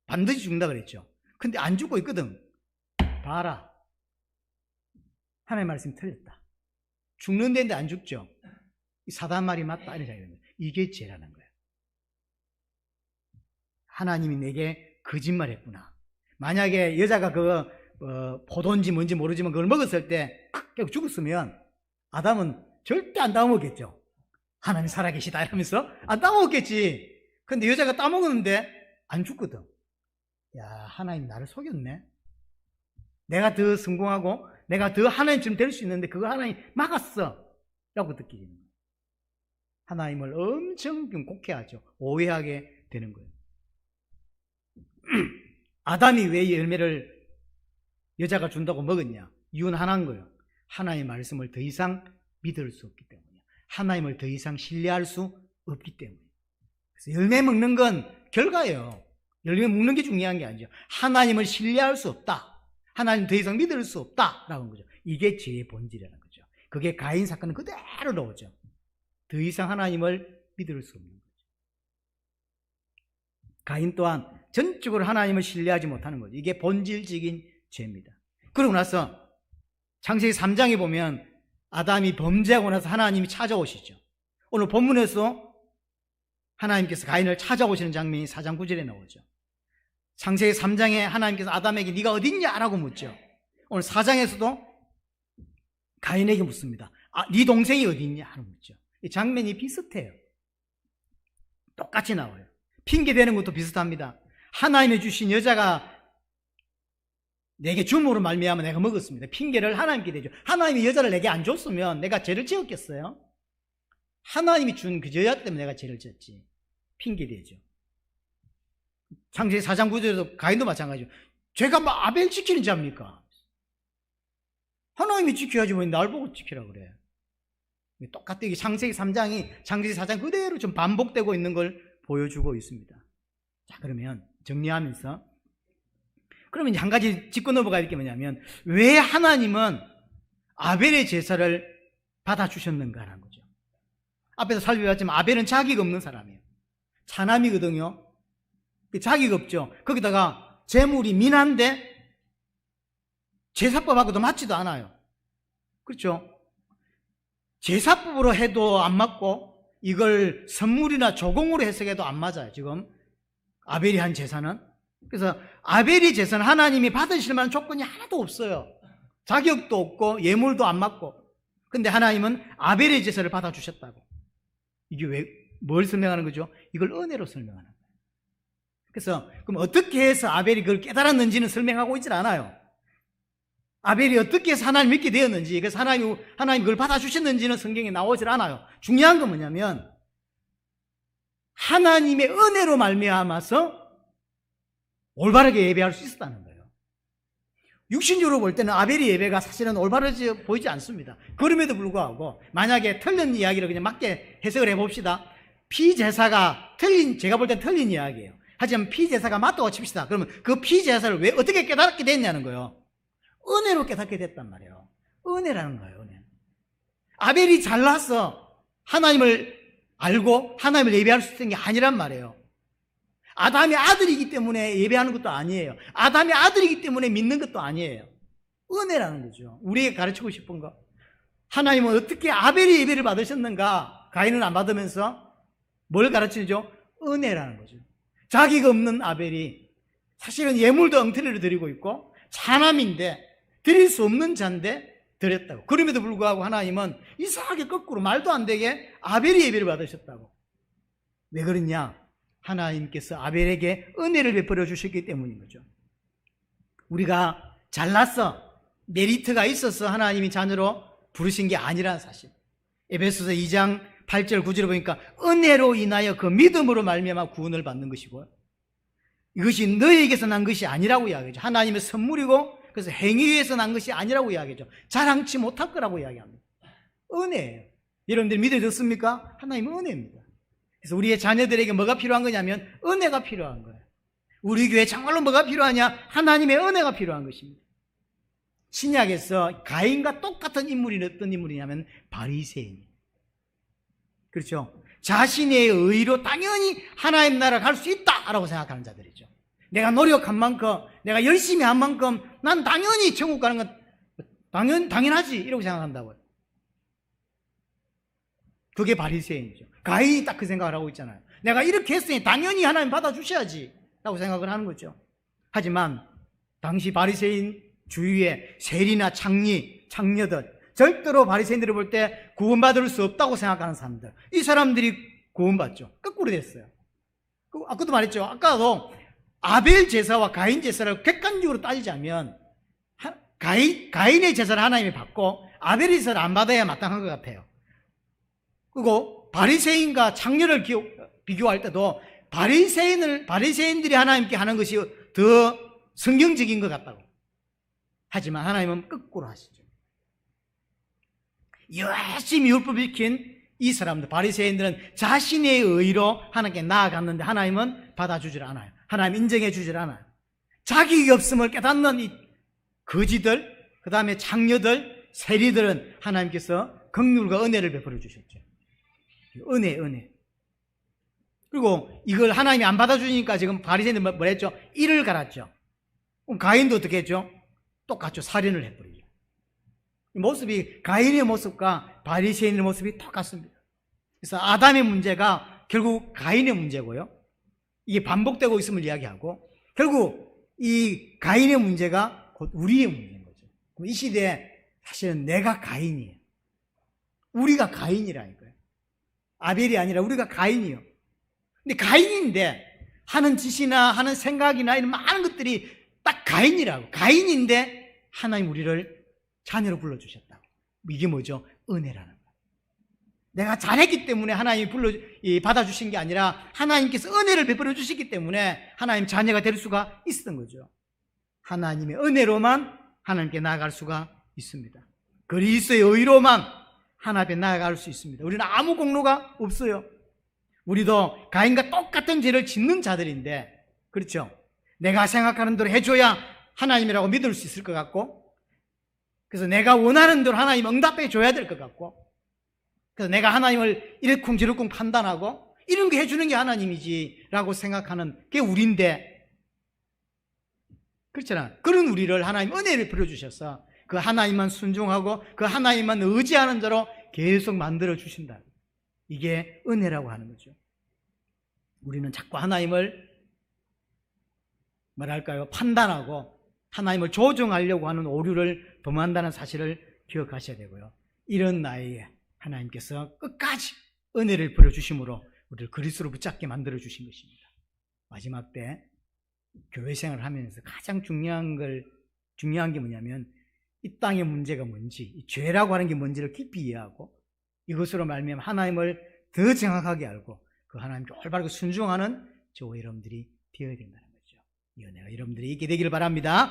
반드시 죽는다 그랬죠. 근데 안 죽고 있거든. 봐라, 하나님의 말씀이 틀렸다. 죽는 데인데 안 죽죠. 이 사단 말이 맞다 이런 생각이 듭니다. 이게 죄라는 거예요. 하나님이 내게 거짓말했구나. 만약에 여자가 포도인지 뭔지 모르지만 그걸 먹었을 때 결국 죽었으면 아담은 절대 안 따먹겠죠. 하나님 살아계시다 이러면서 안 따먹겠지. 근데 여자가 따먹었는데 안 죽거든. 야, 하나님 나를 속였네. 내가 더 성공하고 내가 더 하나님처럼 될 수 있는데 그거 하나님 막았어 라고 느끼는 거예요. 하나님을 엄청 곡해하죠. 오해하게 되는 거예요. 아담이 왜 열매를 여자가 준다고 먹었냐? 이유는 하나인 거예요. 하나님의 말씀을 더 이상 믿을 수 없기 때문이에요. 하나님을 더 이상 신뢰할 수 없기 때문이에요. 그래서 열매 먹는 건 결과예요. 열매 먹는 게 중요한 게 아니죠. 하나님을 신뢰할 수 없다. 하나님 더 이상 믿을 수 없다라는 거죠. 이게 죄의 본질이라는 거죠. 그게 가인 사건은 그대로 나오죠. 더 이상 하나님을 믿을 수 없는 거죠. 가인 또한 전적으로 하나님을 신뢰하지 못하는 거죠. 이게 본질적인 죄입니다. 그러고 나서 창세기 3장에 보면 아담이 범죄하고 나서 하나님이 찾아오시죠. 오늘 본문에서 하나님께서 가인을 찾아오시는 장면이 4장 9절에 나오죠. 창세기 3장에 하나님께서 아담에게 네가 어딨냐? 라고 묻죠. 오늘 4장에서도 가인에게 묻습니다. 네 동생이 어딨냐? 라고 묻죠. 이 장면이 비슷해요. 똑같이 나와요. 핑계대는 것도 비슷합니다. 하나님이 주신 여자가 내게 줌으로 말미암아 내가 먹었습니다. 핑계를 하나님께 대죠. 하나님이 여자를 내게 안 줬으면 내가 죄를 지었겠어요? 하나님이 준 그 여자 때문에 내가 죄를 지었지. 핑계대죠. 창세기 4장 9절에도 가인도 마찬가지죠. 죄가 뭐 아벨 지키는 자입니까? 하나님이 지켜야지 왜 날 보고 지키라 그래. 똑같아. 이게 창세기 3장이 창세기 4장 그대로 좀 반복되고 있는 걸 보여주고 있습니다. 자, 그러면 정리하면서 그러면 이제 한 가지 짚고 넘어가야 될 게 뭐냐면 왜 하나님은 아벨의 제사를 받아주셨는가라는 거죠. 앞에서 살펴봤지만 아벨은 자기가 없는 사람이에요. 차남이거든요. 자기가 없죠. 거기다가 재물이 미난데 제사법하고도 맞지도 않아요. 그렇죠? 제사법으로 해도 안 맞고 이걸 선물이나 조공으로 해석해도 안 맞아요. 지금 아벨이 한 제사는. 그래서 아벨이 제사는 하나님이 받으실 만한 조건이 하나도 없어요. 자격도 없고 예물도 안 맞고. 근데 하나님은 아벨의 제사를 받아주셨다고. 이게 뭘 설명하는 거죠? 이걸 은혜로 설명하는 거예요. 그래서 그럼 어떻게 해서 아벨이 그걸 깨달았는지는 설명하고 있질 않아요. 아벨이 어떻게 해서 하나님 믿게 되었는지, 그래서 하나님 그걸 받아주셨는지는 성경에 나오질 않아요. 중요한 건 뭐냐면 하나님의 은혜로 말미암아서 올바르게 예배할 수 있었다는 거예요. 육신적으로 볼 때는 아벨의 예배가 사실은 올바르지 보이지 않습니다. 그럼에도 불구하고 만약에 틀린 이야기를 그냥 맞게 해석을 해봅시다. 피제사가 제가 볼 땐 틀린 이야기예요. 하지만 피제사가 맞다고 칩시다. 그러면 그 피제사를 왜 어떻게 깨닫게 됐냐는 거예요. 은혜로 깨닫게 됐단 말이에요. 은혜라는 거예요. 은혜. 아벨이 잘나서 하나님을 알고 하나님을 예배할 수 있는 게 아니란 말이에요. 아담의 아들이기 때문에 예배하는 것도 아니에요. 아담의 아들이기 때문에 믿는 것도 아니에요. 은혜라는 거죠. 우리에게 가르치고 싶은 거. 하나님은 어떻게 아벨의 예배를 받으셨는가? 가인은 안 받으면서 뭘 가르치죠? 은혜라는 거죠. 자기가 없는 아벨이 사실은 예물도 엉터리로 드리고 있고 차남인데 드릴 수 없는 자인데 드렸다고. 그럼에도 불구하고 하나님은 이상하게 거꾸로 말도 안 되게 아벨의 예배를 받으셨다고. 왜 그러냐? 하나님께서 아벨에게 은혜를 베풀어 주셨기 때문인 거죠. 우리가 잘났어, 메리트가 있어서 하나님이 자녀로 부르신 게 아니라는 사실. 에베소서 2장 8절 9절을 보니까 은혜로 인하여 그 믿음으로 말미암아 구원을 받는 것이고요, 이것이 너에게서 난 것이 아니라고 이야기하죠. 하나님의 선물이고, 그래서 행위에서 난 것이 아니라고 이야기하죠. 자랑치 못할 거라고 이야기합니다. 은혜예요. 여러분들이 믿어졌습니까? 하나님은 은혜입니다. 그래서 우리의 자녀들에게 뭐가 필요한 거냐면 은혜가 필요한 거예요. 우리 교회에 정말로 뭐가 필요하냐? 하나님의 은혜가 필요한 것입니다. 신약에서 가인과 똑같은 인물이 어떤 인물이냐면 바리새인이에요. 그렇죠? 자신의 의로 당연히 하나님 나라 갈 수 있다라고 생각하는 자들이죠. 내가 노력한 만큼, 내가 열심히 한 만큼 난 당연히 천국 가는 건 당연하지 이라고 생각한다고요. 그게 바리새인이죠. 가인이 딱 그 생각을 하고 있잖아요. 내가 이렇게 했으니 당연히 하나님 받아주셔야지 라고 생각을 하는 거죠. 하지만 당시 바리새인 주위에 세리나 창녀들, 절대로 바리새인들을 볼 때 구원받을 수 없다고 생각하는 사람들, 이 사람들이 구원받죠. 거꾸로 됐어요. 아까도 말했죠. 아까도 아벨 제사와 가인 제사를 객관적으로 따지자면 가인의 제사를 하나님이 받고 아벨의 제사를 안 받아야 마땅한 것 같아요. 그리고 바리새인과 창녀를 비교할 때도 바리새인들이 하나님께 하는 것이 더 성경적인 것 같다고. 하지만 하나님은 거꾸로 하시죠. 열심히 율법을 지킨 이 사람들, 바리새인들은 자신의 의로 하나님께 나아갔는데 하나님은 받아주질 않아요. 하나님 인정해 주질 않아요. 자격이 없음을 깨닫는 이 거지들, 그 다음에 창녀들, 세리들은 하나님께서 긍휼과 은혜를 베풀어 주셨죠. 은혜. 그리고 이걸 하나님이 안 받아주니까 지금 바리새인들 뭐라 했죠? 이를 갈았죠. 그럼 가인도 어떻게 했죠? 똑같죠. 살인을 해버리죠. 모습이 가인의 모습과 바리새인의 모습이 똑같습니다. 그래서 아담의 문제가 결국 가인의 문제고요, 이게 반복되고 있음을 이야기하고, 결국 이 가인의 문제가 곧 우리의 문제인 거죠. 이 시대에 사실은 내가 가인이에요. 우리가 가인이라니까요. 아벨이 아니라 우리가 가인이요. 근데 가인인데 하는 짓이나 하는 생각이나 이런 많은 것들이 딱 가인이라고. 가인인데 하나님 우리를 자녀로 불러주셨다고. 이게 뭐죠? 은혜라는 거예요. 내가 잘했기 때문에 하나님이 받아주신 게 아니라 하나님께서 은혜를 베풀어 주시기 때문에 하나님 자녀가 될 수가 있었던 거죠. 하나님의 은혜로만 하나님께 나아갈 수가 있습니다. 그리스도의 의로만 하나님 앞에 나아갈 수 있습니다. 우리는 아무 공로가 없어요. 우리도 가인과 똑같은 죄를 짓는 자들인데, 그렇죠? 내가 생각하는 대로 해줘야 하나님이라고 믿을 수 있을 것 같고, 그래서 내가 원하는 대로 하나님 응답해 줘야 될 것 같고, 그래서 내가 하나님을 이러쿵저러쿵 판단하고 이런 게 해주는 게 하나님이지 라고 생각하는 게 우리인데, 그렇잖아. 그런 우리를 하나님 은혜를 베풀어주셔서 그 하나님만 순종하고 그 하나님만 의지하는 자로 계속 만들어 주신다. 이게 은혜라고 하는 거죠. 우리는 자꾸 하나님을 뭐랄까요? 판단하고 하나님을 조정하려고 하는 오류를 범한다는 사실을 기억하셔야 되고요. 이런 나이에 하나님께서 끝까지 은혜를 베풀어주심으로 우리를 그리스도로 붙잡게 만들어 주신 것입니다. 마지막 때 교회 생활을 하면서 가장 중요한 게 뭐냐면 이 땅의 문제가 뭔지, 이 죄라고 하는 게 뭔지를 깊이 이해하고 이것으로 말미암아 하나님을 더 정확하게 알고 그 하나님께 올바르게 순종하는 저와 여러분들이 되어야 된다는 거죠. 이 은혜가 여러분들이 있게 되기를 바랍니다.